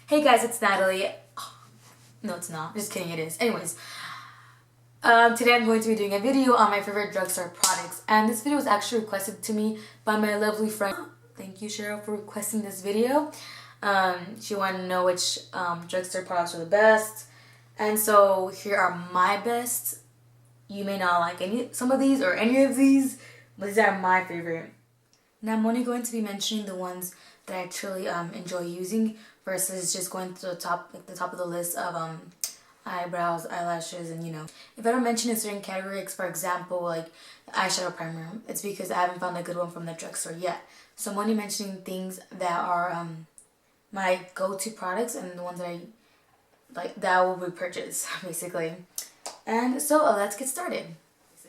Hey guys, it's Natalie. No, it's not. Just kidding, it is. Anyways, today I'm going to be doing a video on my favorite drugstore products. And this video was actually requested to me by my lovely friend. Thank you, Cheryl, for requesting this video. She wanted to know which drugstore products are the best. And so here are my best. You may not like some of these or any of these, but these are my favorite. Now I'm only going to be mentioning the ones that I truly enjoy using versus just going to the top of the list of eyebrows, eyelashes, and if I don't mention a certain category, for example, like eyeshadow primer, it's because I haven't found a good one from the drugstore yet. So I'm only mentioning things that are my go-to products and the ones that I like that I will repurchase basically. And so let's get started.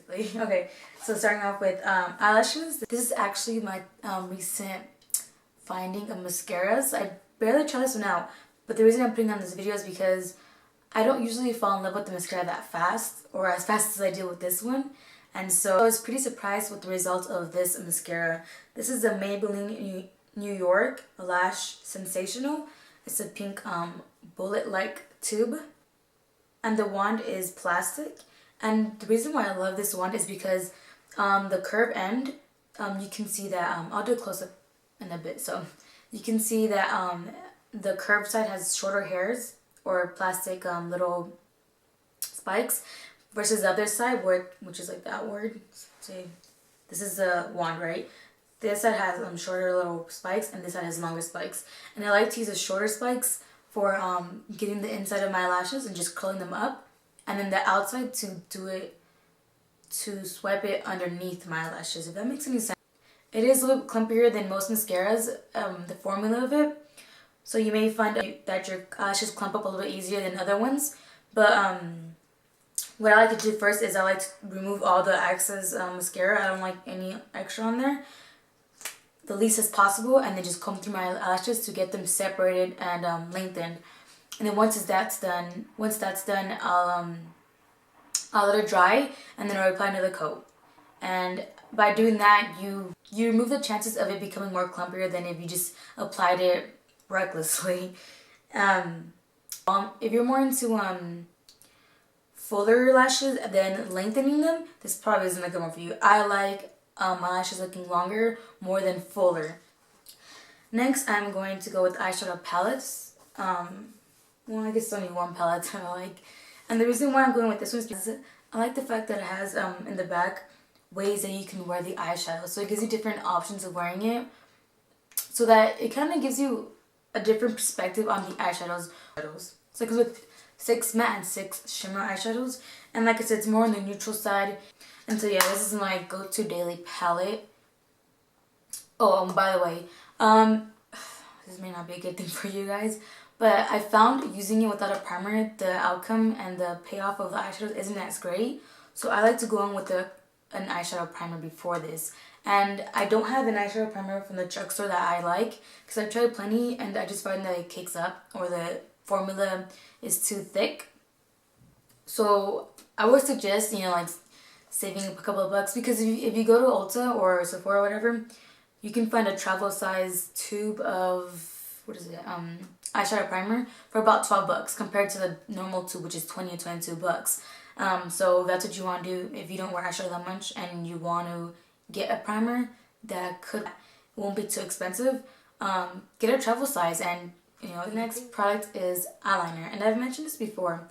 Okay, so starting off with eyelashes. This is actually my recent finding of mascaras. I barely try this one out, but the reason I'm putting on this video is because I don't usually fall in love with the mascara that fast, or as fast as I do with this one. And so I was pretty surprised with the results of this mascara. This is the Maybelline New York Lash Sensational. It's a pink bullet-like tube, and the wand is plastic. And the reason why I love this wand is because the curved end, you can see that, I'll do a close-up in a bit, so you can see that the curved side has shorter hairs or plastic little spikes versus the other side, which is like the outward. See, this is the wand, right? This side has shorter little spikes, and this side has longer spikes. And I like to use the shorter spikes for getting the inside of my lashes and just curling them up, and then the outside to swipe it underneath my eyelashes, if that makes any sense. It is a little clumpier than most mascaras, the formula of it. So you may find that your eyelashes clump up a little bit easier than other ones. But what I like to do first is I like to remove all the excess mascara. I don't like any extra on there, the least as possible, and then just comb through my eyelashes to get them separated and lengthened. And then once that's done, I'll let it dry, and then I'll apply another coat. And by doing that, you remove the chances of it becoming more clumpier than if you just applied it recklessly. If you're more into fuller lashes than lengthening them, this probably isn't a good one for you. I like my lashes looking longer more than fuller. Next, I'm going to go with eyeshadow palettes. Well, I guess only one palette that I like. And the reason why I'm going with this one is because I like the fact that it has in the back ways that you can wear the eyeshadow. So it gives you different options of wearing it, so that it kind of gives you a different perspective on the eyeshadows. So it goes with 6 matte and 6 shimmer eyeshadows. And like I said, it's more on the neutral side. And so yeah, this is my go-to daily palette. Oh, and by the way, this may not be a good thing for you guys, but I found using it without a primer, the outcome and the payoff of the eyeshadows isn't as great. So I like to go on with an eyeshadow primer before this. And I don't have an eyeshadow primer from the drugstore that I like, because I've tried plenty and I just find that it cakes up, or the formula is too thick. So I would suggest, like saving a couple of bucks, because if you go to Ulta or Sephora or whatever, you can find a travel size tube of, eyeshadow primer for about 12 bucks compared to the normal tube, which is 20 or 22 bucks. So that's what you want to do if you don't wear eyeshadow that much and you want to get a primer that won't be too expensive. Get a travel size. And the next product is eyeliner, and I've mentioned this before.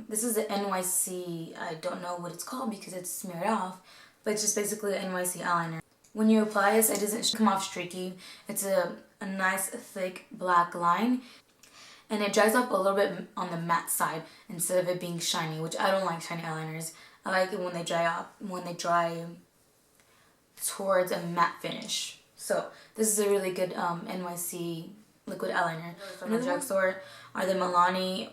This is the NYC, I don't know what it's called because it's smeared off, but it's just basically an NYC eyeliner. When you apply this, it doesn't come off streaky. It's a nice thick black line, and it dries off a little bit on the matte side instead of it being shiny, which I don't like shiny eyeliners. I like it when they dry towards a matte finish. So this is a really good NYC Liquid eyeliner. From the drugstore are the Milani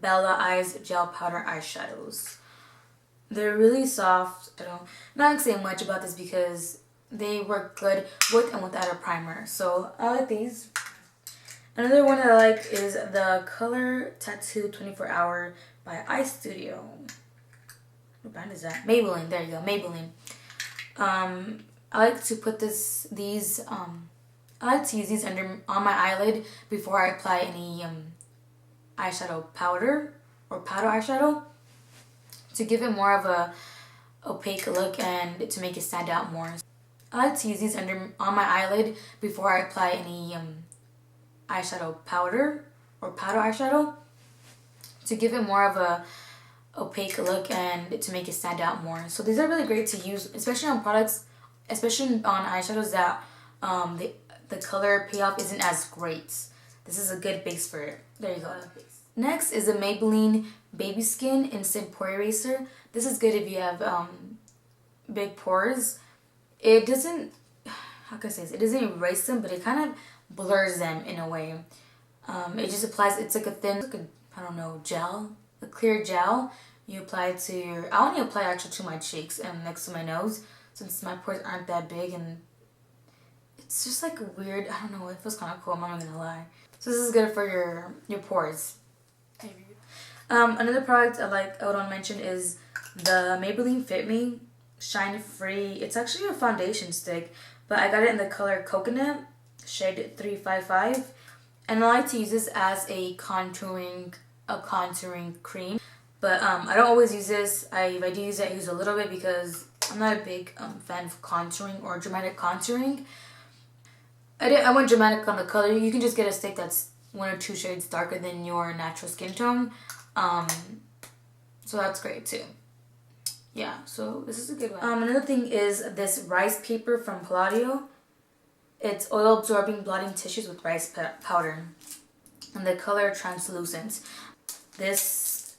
Bella Eyes Gel Powder Eyeshadows. They're really soft. I'm not saying much about this because they work good with and without a primer. So I like these. Another one that I like is the Color Tattoo 24 Hour by Eye Studio. What brand is that? Maybelline. There you go. Maybelline. I like to put these I like to use these on my eyelid before I apply any eyeshadow powder or powder eyeshadow to give it more of a opaque look and to make it stand out more. I like to use these on my eyelid before I apply any eyeshadow powder or powder eyeshadow to give it more of a opaque look and to make it stand out more. So these are really great to use, especially on products, especially on eyeshadows that the color payoff isn't as great. This is a good base for it. There you go. Next is the Maybelline Baby Skin Instant Pore Eraser. This is good if you have big pores. It doesn't, how can I say this? It doesn't erase them, but it kind of blurs them in a way. It just applies, it's like a thin, I don't know, gel, a clear gel. You apply it to your, I only apply actually to my cheeks and next to my nose since my pores aren't that big, and it's just like a weird, I don't know, it feels kind of cool, I'm not gonna lie. So this is good for your pores. Another product I would want to mention is the Maybelline Fit Me Shine Free. It's actually a foundation stick, but I got it in the color Coconut, shade 355. And I like to use this as a contouring cream. But I don't always use this. If I do use it, I use a little bit because I'm not a big fan of contouring or dramatic contouring. I went dramatic on the color. You can just get a stick that's 1 or 2 shades darker than your natural skin tone. So that's great too. Yeah, so this is a good one. Another thing is this rice paper from Palladio. It's oil absorbing blotting tissues with rice powder. And the color translucent. This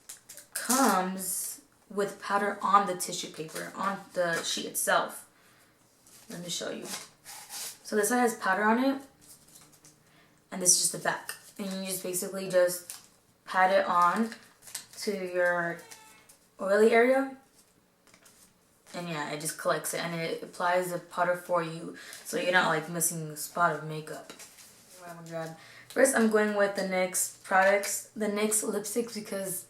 comes with powder on the tissue paper, on the sheet itself. Let me show you. So this one has powder on it. And this is just the back. And you just basically just pat it on to your oily area. And yeah, it just collects it and it applies the powder for you, so you're not like missing a spot of makeup. What I'm gonna grab. First, I'm going with the NYX products, the NYX lipsticks, because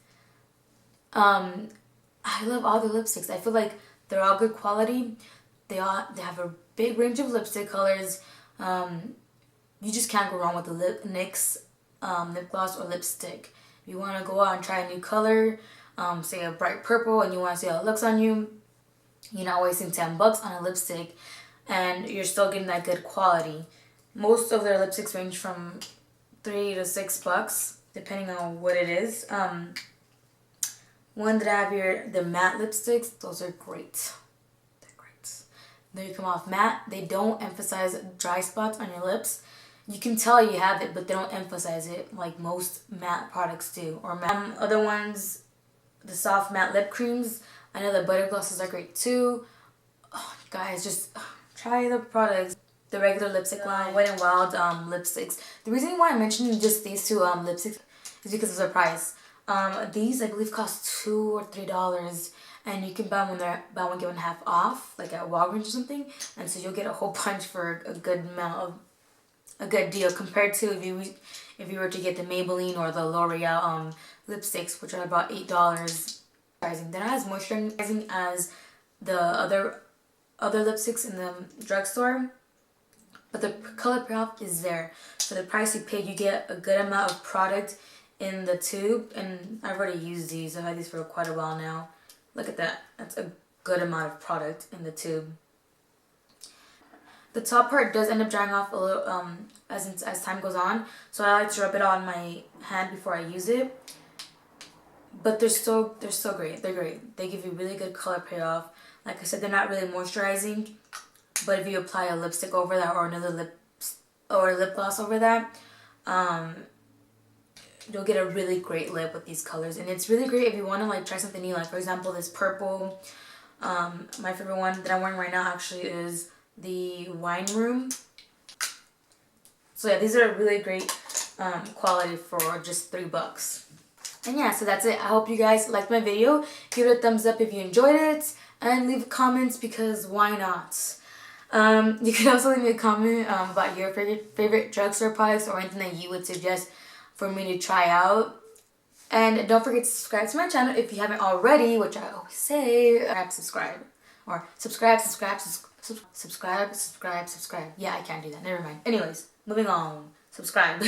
I love all the lipsticks. I feel like they're all good quality. They have a big range of lipstick colors. You just can't go wrong with the NYX lip gloss or lipstick. If you want to go out and try a new color, say a bright purple, and you want to see how it looks on you, you're not wasting $10 on a lipstick and you're still getting that good quality. Most of their lipsticks range from $3 to $6 depending on what it is. One that I have here, the matte lipsticks, those are great. They're great. They come off matte. They don't emphasize dry spots on your lips. You can tell you have it, but they don't emphasize it like most matte products do. Or other ones, the soft matte lip creams. I know the butter glosses are great too. Oh, guys, just try the products. The regular lipstick line, Wet n Wild lipsticks. The reason why I mentioned just these two lipsticks is because of their price. These I believe cost $2 or $3, and you can buy when they're buy one get one half off, like at Walgreens or something. And so you'll get a whole bunch for a good deal compared to if you were to get the Maybelline or the L'Oreal lipsticks, which are about $8. They're not as moisturizing as the other lipsticks in the drugstore, but the color payoff is there. For the price you paid, you get a good amount of product in the tube, and I've already used these. I've had these for quite a while now. Look at that. That's a good amount of product in the tube. The top part does end up drying off a little as time goes on, so I like to rub it on my hand before I use it. But they're so great. They're great. They give you really good color payoff. Like I said, they're not really moisturizing, but if you apply a lipstick over that or another lip gloss over that, you'll get a really great lip with these colors. And it's really great if you want to like try something new. Like for example, this purple. My favorite one that I'm wearing right now actually is the Wine Room. So yeah, these are really great quality for just $3. And yeah, so that's it. I hope you guys liked my video. Give it a thumbs up if you enjoyed it. And leave comments because why not? You can also leave me a comment about your favorite drugstore products or anything that you would suggest for me to try out. And don't forget to subscribe to my channel if you haven't already, which I always say. Subscribe. Or subscribe. Yeah, I can't do that. Never mind. Anyways. moving on. Subscribe.